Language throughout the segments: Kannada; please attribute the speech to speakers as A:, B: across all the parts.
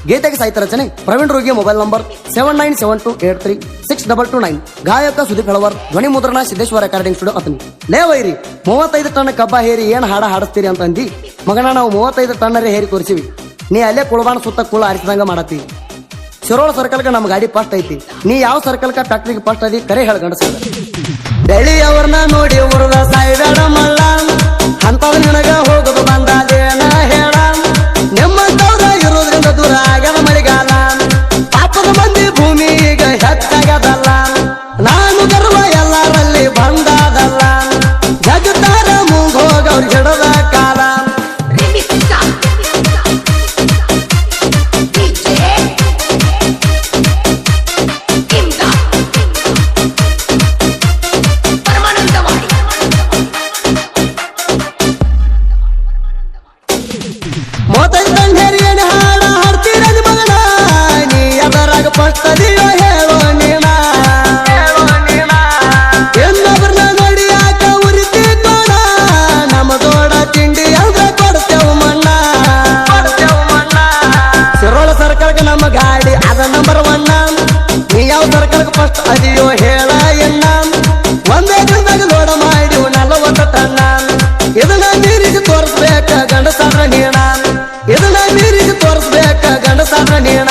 A: ಗೀತೆಗೆ ಸಾಹಿತ್ಯ ರಚನೆ ಪ್ರವೀಣ್ ರೋಗಿ. Mobile number 7972836229. ಗಾಯಕ ಸುದೀಪ್ ಹೆಳವರ್. ಧ್ವನಿ ಮುದ್ರಣ ಸಿದ್ದೇಶ್ವರ ರೆಕಾರ್ಡಿಂಗ್ ಸ್ಟುಡಿಯೋ ಅತನಿ. ಲೇ ವೈರಿ 35 ಟನ್ ಕಬ್ಬ ಹೇರಿ ಏನ್ ಹಾಡ ಹಾಡಿಸ್ತೀರಿ ಅಂತ ಅಂದಿ ಮಗನ. ನಾವು 35 ಟನ್ನರೇ ಹೇರಿ ತೋರಿಸಿವಿ, ನೀ ಅಲ್ಲೇ ಕುಳಬಾಣ ಸುತ್ತ ಕುಳ ಆರಿಸಿದಂಗ ಮಾಡತ್ತಿ. ಶಿರೋಳ ಸರ್ಕಲ್ಗ ನಮ್ ಗಾಡಿ ಫಸ್ಟ್ ಐತಿ, ನೀ ಯಾವ ಸರ್ಕಲ್ಕ ಫ್ಯಾಕ್ಟ್ರಿಗೆ ಫಸ್ಟ್ ಅದಿ ಕರೆ ಹೇಳ ಗಂಡಸದ. ಬೆಳಿ ಅವ್ರನ್ನ ನೋಡಿ ಉರ್ದ ಸಾಯ್ಬೇಡ ಮಲ್ಲ, ಅಂತವ್ ನಿನಗ ಹೋಗುದು ಬಂದಾದೇನ ಹೇಳ. ನಿಮ್ಮಂತವ್ರ ಇರೋದ್ರಿಂದ ದೂರ ಆಗ್ಯದ ಮಳಿಗಾಲ, ಪಾಪದ ಮಂದಿ ಭೂಮಿ ಈಗ ಹೆಚ್ಚಾಗದಲ್ಲ. ನಾನು ಗರ್ವ ಎಲ್ಲರಲ್ಲಿ ಬಂದಾದಲ್ಲ, ಜಗತ್ತಾರ ಮುಂದ್ ಹೋಗವ್ರ ಹಿಡದ ಕಾಲ. ಪಸ್ತದಿಯೋ ಹೇಳೋ ನೀನ, ಇನ್ನೊಬ್ರನ್ನ ನೋಡಿ ಯಾಕ ಉರಿತಿ ಕೋಣ. ನಮ್ಮ ದೊಡ್ಡ ತಿಂಡಿ ಅಂದ್ರೆ ಕೊಡ್ತೇವು ಮಣ್ಣ. ಶಿರೋಳ ಸರ್ಕಲ್ಗೆ ನಮ್ಮ ಗಾಡಿ ಅದ ನಂಬರ್ 1. ನೀ ಯಾವ ಸರ್ಕಲ್ಗೆ ಫಸ್ಟ್ ಅದಿಯೋ ಹೇಳ ಎನ್ನ. ಒಂದೇ ದಿನದಾಗ ಲೋಡ ಮಾಡಿ 40 ಟನ್ನ. ಇದನ್ನ ಮೀರಿಸಿ ತೋರಿಸ್ಬೇಕ ಗಂಡಸಾದ್ರ ನೀಣ, ಇದನ್ನ ಮೀರಿಸಿ ತೋರಿಸ್ಬೇಕ ಗಂಡಸಾದ್ರ ನೀಣ.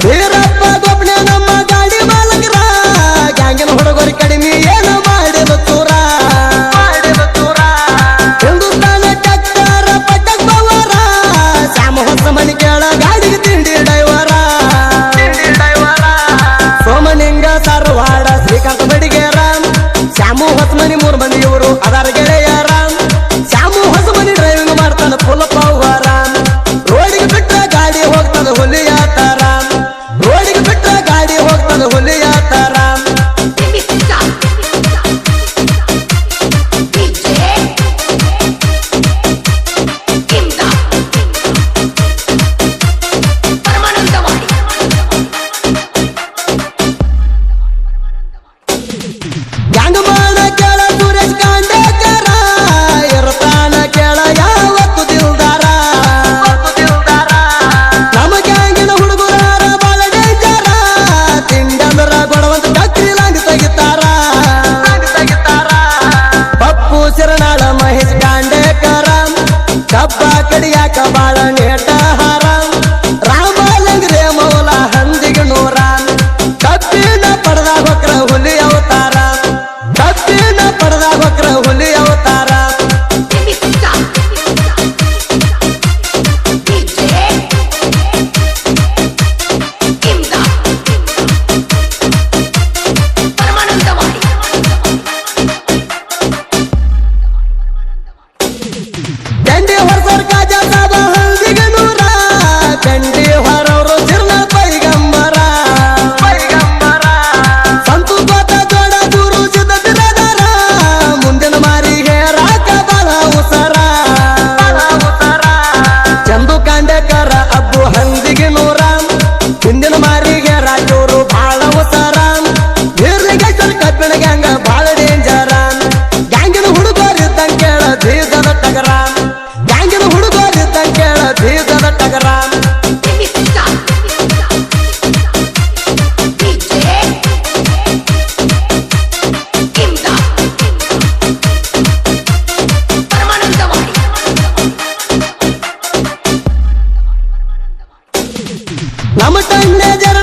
A: ವೀರಪ್ಪ ಗೊಬ್ಬನೆ ನಮ್ಮ ಗಾಡಿ ಮಾಲಕರ, ಗ್ಯಾಂಗಿನ ಹುಡುಗರು ಕಡಿಮೆ ಏನು ಮಾಡಿದ ತೂರ. ಹಿಂದೂಸ್ತಾನ ಟ್ಯಾಕ್ಟರ್ ಪಟ್ಟಕ್ ಪವರ, ಶ್ಯಾಮ ಹೊಸ ಮನಿ ಕೇಳ ಗಾಡಿಗೆ ತಿಂಡಿ ಡೈವರ. ಸೋಮನಿಂಗ ಸಾರವಾಡ ಶ್ರೀಕಾಂತ ಬಡಿಗೇರ, ಶ್ಯಾಮು ಹೊಸ ಮನಿ 3 ಮಂದಿ ಇವರು ಅದಾರ ಗೆಳೆಯರ. ಶ್ಯಾಮು ಹೊಸ ಮನಿ ಡ್ರೈವಿಂಗ್ ಮಾಡ್ತಾನ ಫುಲ್ ಪವರ. ರೋಡಿಗೆ ಬಿಟ್ಟ ಗಾಡಿ ಹೋಗ್ತದ ಹುಲಿಯ ತರ, ರೋಡಿಗೆ ಬಿಟ್ಟ ಗಾಡಿ ಹೋಗ್ತದ ಹುಲಿಯ ತರ. ಗ್ಯಾಂಗ್ ಮಾಡ ಕೇಳ ಸುರೇಶ್ ಕಾಂಡೇಕರ, ಇರ್ತಾನ ಕೇಳ ಯಾವತ್ತು ದಿಲ್ದಾರ. ನಮ್ಮ ಗ್ಯಾಂಗಿನ ಹುಡುಗರ ಬಾಳ ಡೇಂಜರ, ತಿಂಡಂದ್ರ ಕೊಡುವಂತ ಡಕ್ರಿ ಲಾಂಗ್ ತೆಗಿತಾರ. ಪಪ್ಪು ಶಿರನಾಳ ಮಹೇಶ್ ಕಾಂಡೇಕರ, ಕಬ್ಬ ಕಡಿಯಾಕ ಬಾಳ ನೇಟ ಹಾರ. ರಾಮ ಲಂಗ್ರೆ ಮೌಲ ಹಂದಿಗೆ ನೂರ, ಕಬ್ಬಿನ ಪಡೆದಾಗ ಹೊಕ್ರ ಹುಲಿ ಅವತಾರ, ಕಬ್ಬಿನ ಪಡೆದಾಗ ಹೊಕ್ರ ಹುಲಿ ಅವತಾರ. ದಂಡಿ ಹೊರಸರ್ ಕಾಜ ಸಾಬ ಹಂದಿಗೆ ನೂರ, ದಂಡಿ ಹೊರವರು ಚಿರ್ನ ಪೈಗಂಬರ. ಸಂತು ಕೋತ ಜೋಡ ದೂರು ಸಿದ್ಧ ಬಿರದಾರ, ಮುಂದಿನ ಮಾರಿಗೆ ರಾಕ ಬಾಳ ಉಸರ. ಚಂದು ಕಾಂಡೇಕರ ಅಬ್ಬು ಹಂದಿಗೆ ನೂರ, ಹಿಂದಿನ ಮಾರಿಗೆ ರಾಜೂರು ಬಾಳ ಉಸರ. ವೀರ್ಲಿಗೇಶ್ವರ ಕಬ್ಬಿಣ ಗ್ಯಾಂಗ ಬಾಳ ಡೇಂಜರ, ಗ್ಯಾಂಗಿನ ಹುಡುಗರಿದ್ದಂಗೆ ಕೇಳ ಬೀಜದ ಟಗರ, ಗ್ಯಾಂಗಿನ ಹುಡುಗರಿದ್ದಂಗೆ ಕೇಳ ಬೀಜದ ಟಗರ. ನಮ್ಮ ಟಣ್ಣೆ ಜರ